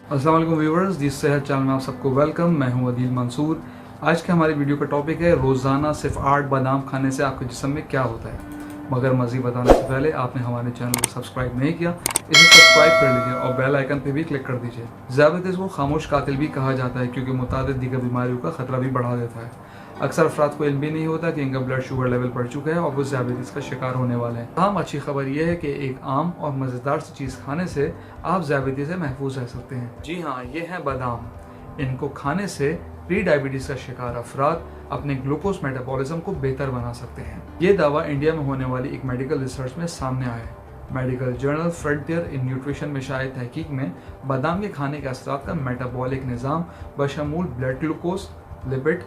अस्सलाम वालेकुम व्यूवर्स, दी सेहत चैनल में आप सबको वेलकम। मैं हूं अदील मंसूर। आज के हमारी वीडियो का टॉपिक है रोज़ाना सिर्फ 8 बादाम खाने से आपके जिस्म में क्या होता है। मगर मज़ीद बताने से पहले आपने हमारे चैनल को सब्सक्राइब नहीं किया, इसे सब्सक्राइब कर लीजिए और बेल आइकन पर भी क्लिक कर दीजिए। ज़ियादतीस को खामोश कातिल भी कहा जाता है क्योंकि मुतादिद दीगर बीमारियों का खतरा भी बढ़ा देता है। अक्सर अफराद को इल्म भी नहीं होता कि इनका ब्लड शुगर लेवल बढ़ चुका है और वो ज़ियादतीस का शिकार होने वाले हैं। तमाम अच्छी खबर यह है कि एक आम और मज़ेदार सी चीज़ खाने से आप ज़ियादतीस से महफूज रह सकते हैं। जी हाँ, ये हैं बादाम। इनको खाने से प्री डायबिटीज़ का शिकार अफराद अपने ग्लूकोज मेटाबॉलिज्म को बेहतर बना सकते हैं। ये दावा इंडिया में होने वाली एक मेडिकल रिसर्च में सामने आया है। Medical journal frontier in nutrition में शायद तहकीक में बादाम के खाने के असरात का मेटाबॉलिक निज़ाम बशमूल ब्लड ग्लूकोज, लिपिड,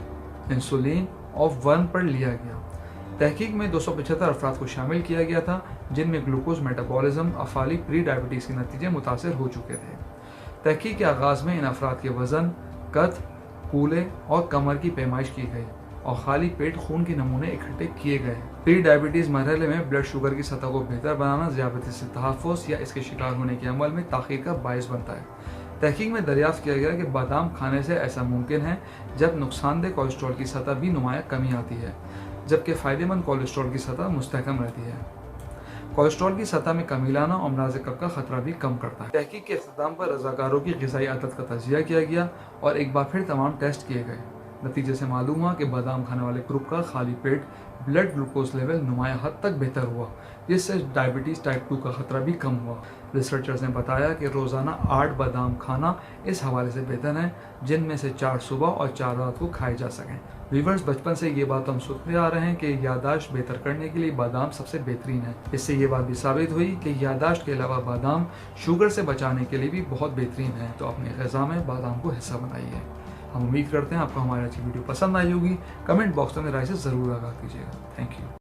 इंसुलिन और वर्म पर लिया गया। तहकीक में 275 अफराद को शामिल किया गया था जिनमें ग्लूकोज मेटाबॉलिज्म अफाली प्री डायबिटीज़ के नतीजे मुतासर हो चुके थे। तहकीक के आगाज़ में इन अफराद के वज़न, कद, कूल्हे और कमर की पैमाइश की गई और खाली पेट खून के नमूने इकट्ठे किए गए। प्री डायबिटीज़ मरहले में ब्लड शुगर की सतह को बेहतर बनाना ज़ियादतीस से तहफ़्फ़ुज़ या इसके शिकार होने के अमल में ताख़ीर का बायस बनता है। तहकीक में दरियाफ्त किया गया कि बादाम खाने से ऐसा मुमकिन है जब नुकसानदेह कोलेस्ट्रॉल की सतह भी नुमाया कमी आती है, जबकि फ़ायदेमंद कोलेस्ट्रॉल की सतह मुस्तहकम रहती है। कोलेस्ट्रॉल की सतह में कमी लाना अमराज़ कब्ज़ का खतरा भी कम करता है। तहकीक के इख्तिताम पर रज़ाकारों की ग़िज़ाई आदत का तजिया किया गया और एक बार फिर तमाम टेस्ट किए गए। नतीजे से मालूम हुआ कि बादाम खाने वाले ग्रुप का खाली पेट ब्लड ग्लूकोज लेवल नुमाया हद तक बेहतर हुआ, जिससे डायबिटीज़ टाइप 2 का खतरा भी कम हुआ। रिसर्चर्स ने बताया कि रोज़ाना 8 बादाम खाना इस हवाले से बेहतर है, जिनमें से 4 सुबह और 4 रात को खाए जा सकें। व्यूअर्स, बचपन से ये बात हम सुनते आ रहे हैं कि यादाश्त बेहतर करने के लिए बादाम सबसे बेहतरीन है। इससे ये बात भी साबित हुई कि यादाश्त के अलावा बादाम शुगर से बचाने के लिए भी बहुत बेहतरीन है। तो अपने ग़िज़ा में बादाम को हिस्सा बनाइए। हम उम्मीद करते हैं आपको हमारी अच्छी वीडियो पसंद आई होगी। कमेंट बॉक्स में राय से ज़रूर आगाह कीजिएगा। Thank you.